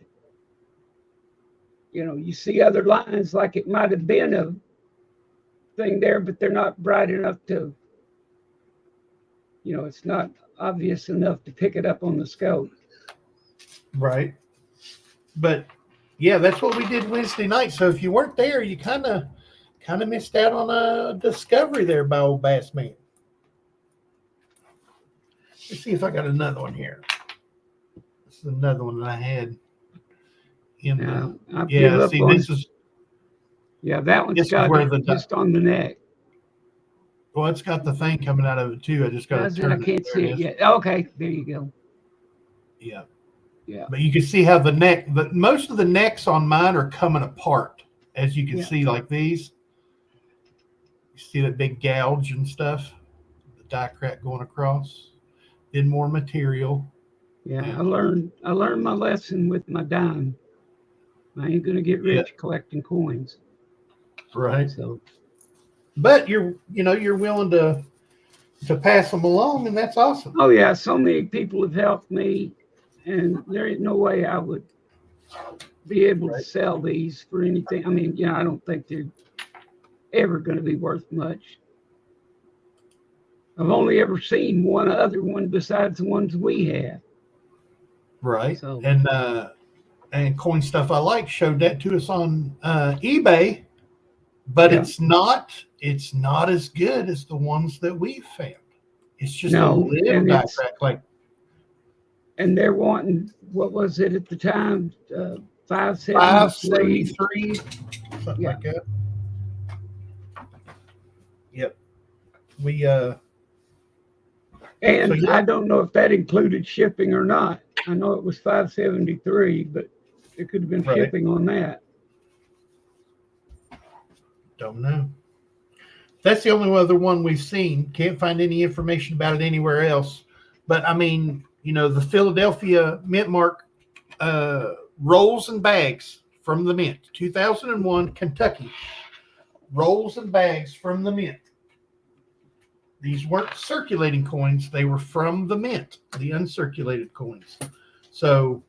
You see other lines like it might have been a thing there, but they're not bright enough to, it's not obvious enough to pick it up on the scope. Right. But yeah, that's what we did Wednesday night. So if you weren't there, you kind of missed out on a discovery there by old Bassman. Let's see if I got another one here. This is another one that I had. This is. Yeah, that one's got it just on the neck. Well, it's got the thing coming out of it too. I just got to turn it. I can't see it yet. Okay, there you go. Yeah. Yeah. But you can see how most of the necks on mine are coming apart, as you can see, like these. You see that big gouge and stuff, the die crack going across. Then more material. Yeah, I learned my lesson with my dime. I ain't gonna get rich collecting coins. Right. So, but you're willing to pass them along, and that's awesome. Oh yeah, so many people have helped me, and there ain't no way I would be able to sell these for anything. I mean, I don't think they're ever going to be worth much. I've only ever seen one other one besides the ones we have. Right. So, and Coin Stuff I Like showed that to us on eBay, but it's not as good as the ones that we've found. It's just a little die crack, and they're wanting, what was it at the time? 573, something like that. Yep. We and I don't know if that included shipping or not. I know it was 573, but there could have been shipping on that. Don't know. That's the only other one we've seen. Can't find any information about it anywhere else. But I mean, the Philadelphia Mint Mark rolls and bags from the mint, 2001 Kentucky rolls and bags from the mint. These weren't circulating coins. They were from the mint, the uncirculated coins. So,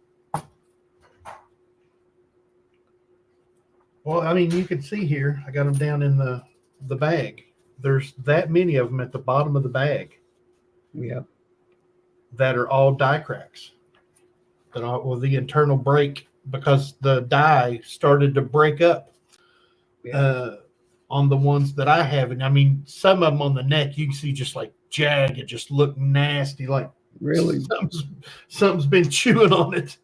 well, I mean, you can see here, I got them down in the bag. There's that many of them at the bottom of the bag. Yep. That are all die cracks. That all, well, the internal break, because the die started to break up on the ones that I have. And I mean, some of them on the neck, you can see just like jagged, just look nasty, like really something's been chewing on it.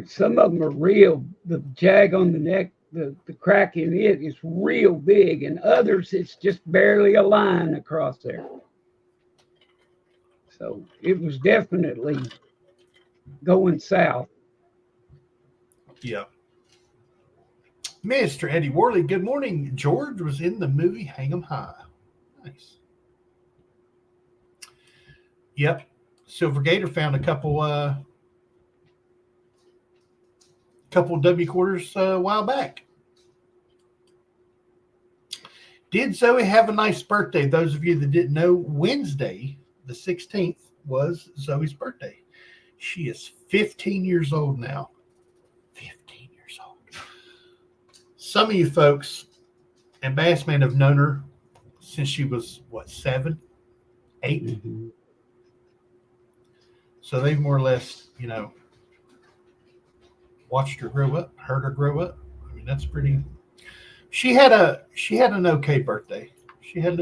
Some of them are real. The jag on the neck, the crack in it is real big, and others it's just barely a line across there. So it was definitely going south. Yeah. Mr. Eddie Worley, good morning. George was in the movie Hang 'em High. Nice. Yep. Silver Gator found a couple W quarters a while back. Did Zoey have a nice birthday? Those of you that didn't know, Wednesday, the 16th, was Zoey's birthday. She is 15 years old now. 15 years old. Some of you folks and Bassman have known her since she was, 7, 8? Mm-hmm. So they've more or less, watched her grow up, heard her grow up. I mean, that's pretty. She had an okay birthday. She had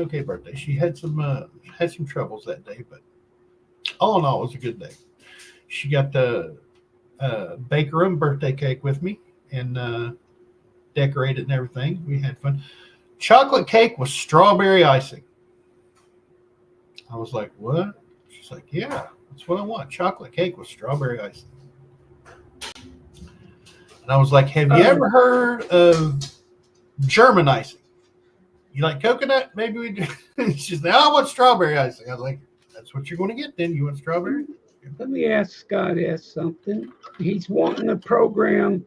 some troubles that day, but all in all, it was a good day. She got the bake her own birthday cake with me and decorated and everything. We had fun. Chocolate cake with strawberry icing. I was like, what? She's like, yeah, that's what I want. Chocolate cake with strawberry icing. And I was like, have you ever heard of German icing? You like coconut? Maybe we do. She's like, I want strawberry icing. I was like, that's what you're going to get then. You want strawberry? Let me ask Scott something. He's wanting a program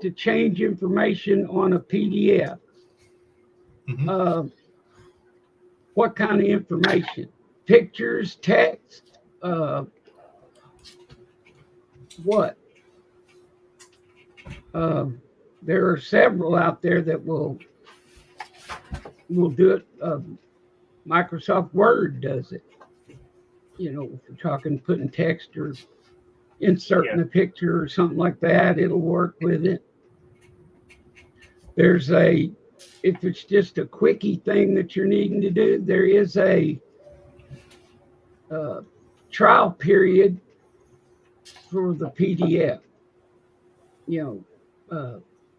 to change information on a PDF. Mm-hmm. What kind of information? Pictures, text, what? There are several out there that will do it. Microsoft Word does it. If you're talking putting text or inserting a picture or something like that, it'll work with it. If it's just a quickie thing that you're needing to do, there is a trial period for the PDF.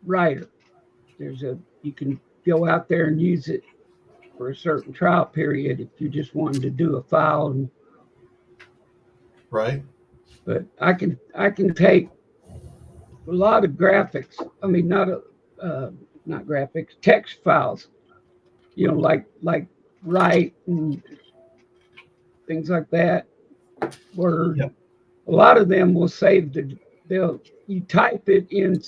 Writer. You can go out there and use it for a certain trial period if you just wanted to do a file. Right. But I can take a lot of graphics. I mean, not graphics, text files. Like Write and things like that. Word. Yep. A lot of them will save you type it in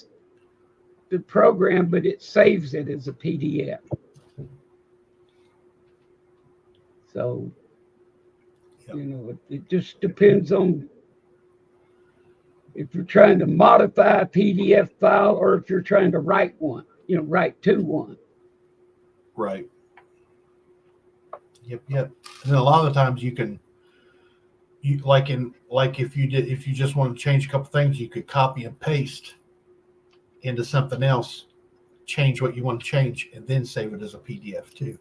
the program, but it saves it as a PDF. So, it just depends on if you're trying to modify a PDF file or if you're trying to write one, write to one. Right. Yep. And then a lot of the times if you just want to change a couple things, you could copy and paste into something else, change what you want to change, and then save it as a PDF too.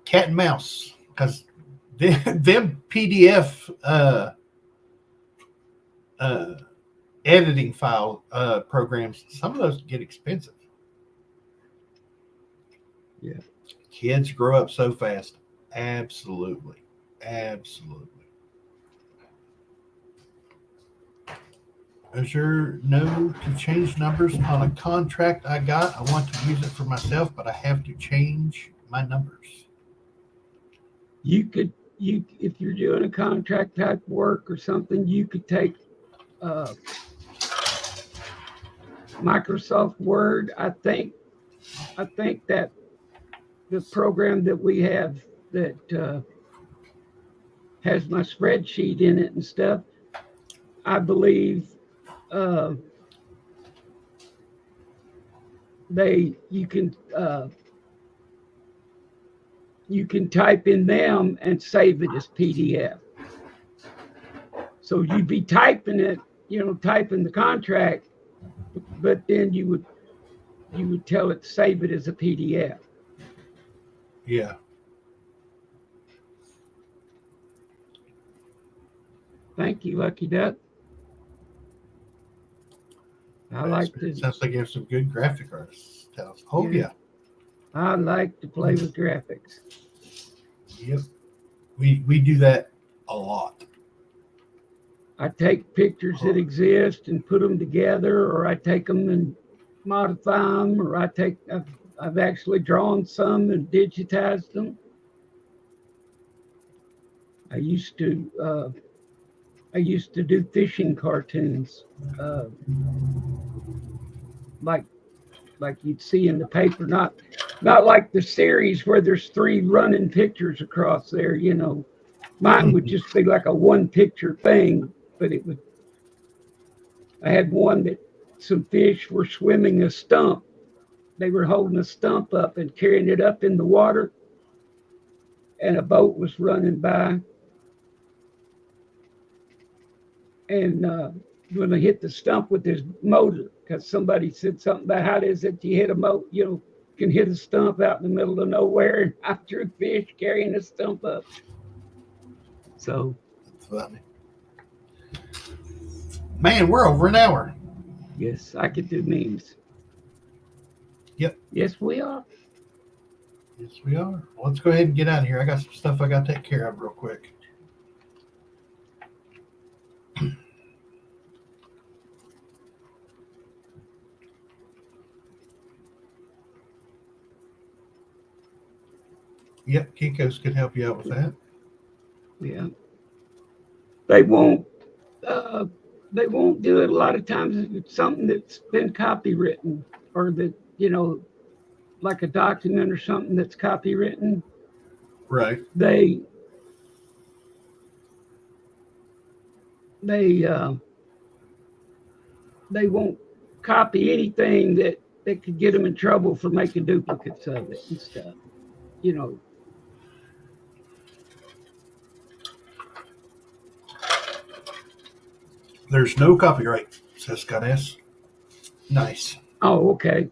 Cat and mouse, because them PDF editing file programs, some of those get expensive. Yeah. Kids grow up so fast. Absolutely. Is there no to change numbers on a contract I got? I want to use it for myself, but I have to change my numbers. If you're doing a contract type work or something, you could take Microsoft Word. I think that the program that we have that has my spreadsheet in it and stuff, I believe you can type in them and save it as PDF. So you'd be typing it, typing the contract, but then you would tell it to save it as a PDF. Yeah. Thank you, Lucky Duck. Sounds like you have some good graphic artists. Oh yeah. I like to play with graphics. Yep. We do that a lot. I take pictures that exist and put them together, or I take them and modify them, or I've actually drawn some and digitized them. I used to do fishing cartoons, like you'd see in the paper, not like the series where there's 3 running pictures across there. Mine would just be like a 1-picture thing, but I had one that some fish were swimming a stump. They were holding a stump up and carrying it up in the water, and a boat was running by. And going to hit the stump with his motor, because somebody said something about how it is that you hit a motor, can hit a stump out in the middle of nowhere, and I drew fish carrying a stump up. So, that's funny. Man, we're over an hour. Yes, I could do memes. Yep. Yes, we are. Yes, we are. Well, let's go ahead and get out of here. I got some stuff I got to take care of real quick. Yep, Kinko's could help you out with that. Yeah. They won't do it a lot of times if it's something that's been copywritten, or that, like a document or something that's copywritten. Right. They won't copy anything that could get them in trouble for making duplicates of it and stuff. There's no copyright, says Scott S. Nice. Oh, okay.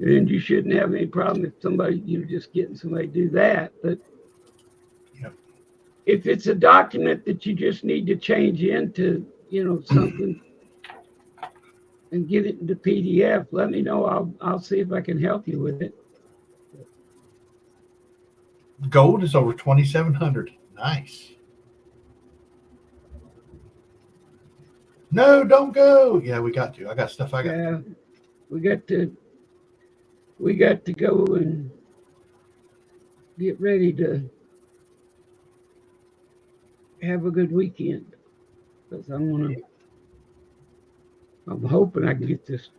And you shouldn't have any problem if somebody, just getting somebody to do that. But yep. If it's a document that you just need to change into, something and get it into PDF, let me know. I'll see if I can help you with it. Gold is over 2,700. Nice. No, don't go. Yeah, we got to. I got stuff I got. Yeah, we got to go and get ready to have a good weekend, because I'm hoping I can get this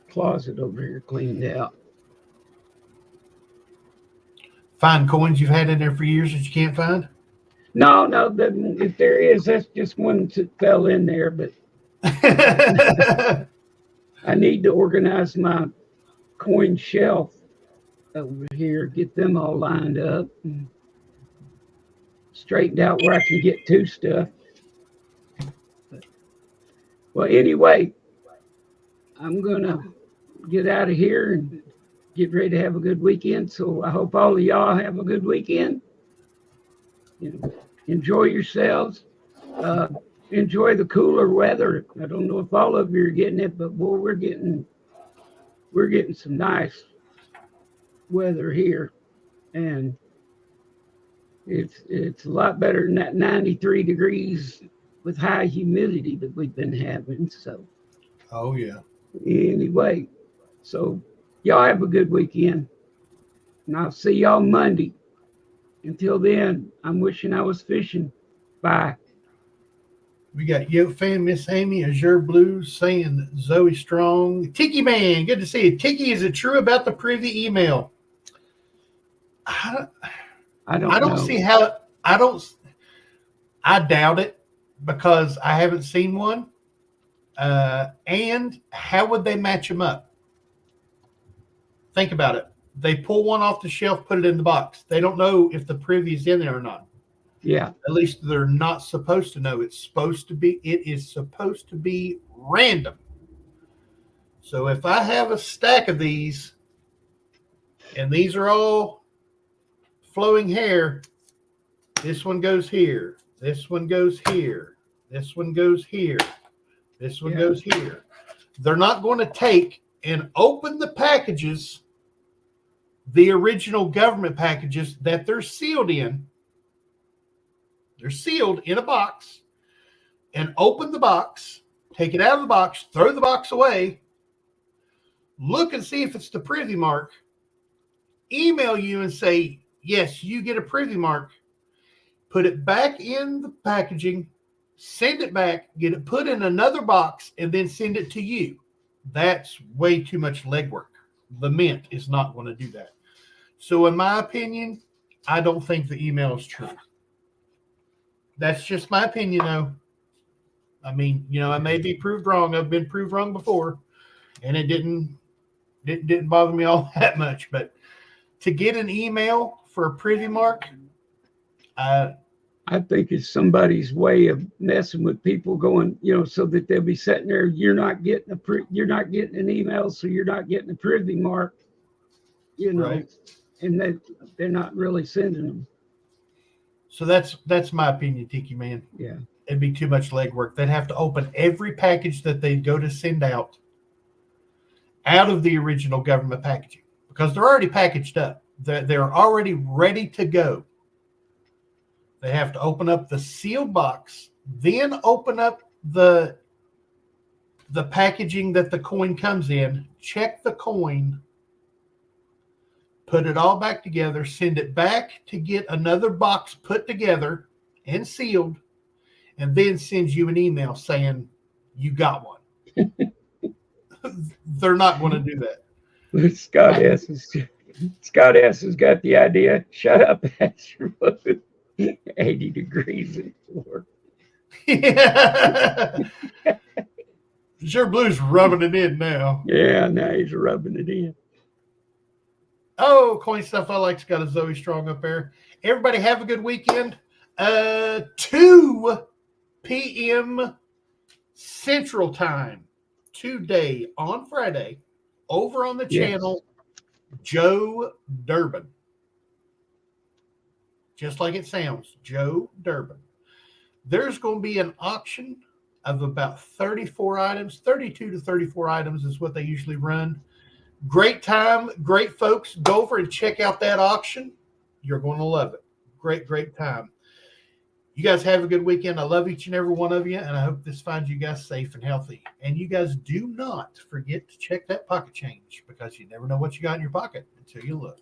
closet over here cleaned out. Find coins you've had in there for years that you can't find? No, if there is, that's just one that fell in there, but I need to organize my coin shelf over here, get them all lined up and straightened out where I can get to stuff. Well, anyway, I'm gonna get out of here and get ready to have a good weekend. So I hope all of y'all have a good weekend. Enjoy yourselves. Enjoy the cooler weather. I don't know if all of you are getting it, but boy, we're getting some nice weather here, and it's a lot better than that 93 degrees with high humidity that we've been having. So, oh yeah. Anyway, so y'all have a good weekend, and I'll see y'all Monday. Until then, I'm wishing I was fishing. Bye. We got Yo Fan, Miss Amy, Azure Blues saying Zoe Strong. Tiki Man, good to see you. Tiki, is it true about the privy email? I I don't don't know. see how. I doubt it because I haven't seen one. And how would they match them up? Think about it. They pull one off the shelf, put it in the box. They don't know if the privy is in there or not. Yeah. At least they're not supposed to know. It is supposed to be random. So if I have a stack of these and these are all flowing hair, this one goes here, this one goes here, this one goes here, this one goes here. They're not going to take and open the packages, the original government packages that they're sealed in. They're sealed in a box, and open the box, take it out of the box, throw the box away, look and see if it's the privy mark, email you and say, yes, you get a privy mark, put it back in the packaging, send it back, get it put in another box, and then send it to you. That's way too much legwork. The Mint is not going to do that. So in my opinion, I don't think the email is true. That's just my opinion, though. I mean, I may be proved wrong. I've been proved wrong before, and it didn't bother me all that much. But to get an email for a privy mark, I think it's somebody's way of messing with people, going, so that they'll be sitting there. You're not getting an email, so you're not getting a privy mark, right. And that they're not really sending them. So that's my opinion, Tiki Man. Yeah. It'd be too much legwork. They'd have to open every package that they go to send out of the original government packaging because they're already packaged up. They're already ready to go. They have to open up the sealed box, then open up the packaging that the coin comes in, check the coin, put it all back together, send it back to get another box put together and sealed, and then sends you an email saying you got one. They're not going to do that. Scott S has got the idea. Shut up, Asher. 80 degrees in Florida. Yeah. Sure, Blue's rubbing it in now. Yeah, now he's rubbing it in. Oh, Coin Stuff I Like's got a Zoe Strong up there. Everybody have a good weekend. 2 p.m. Central Time today on Friday over on the channel Joe Durbin. Just like it sounds, Joe Durbin. There's going to be an auction of about 34 items. 32 to 34 items is what they usually run. Great time, great folks. Go over and check out that auction. You're going to love it. Great, great time. You guys have a good weekend. I love each and every one of you, and I hope this finds you guys safe and healthy. And you guys do not forget to check that pocket change because you never know what you got in your pocket until you look.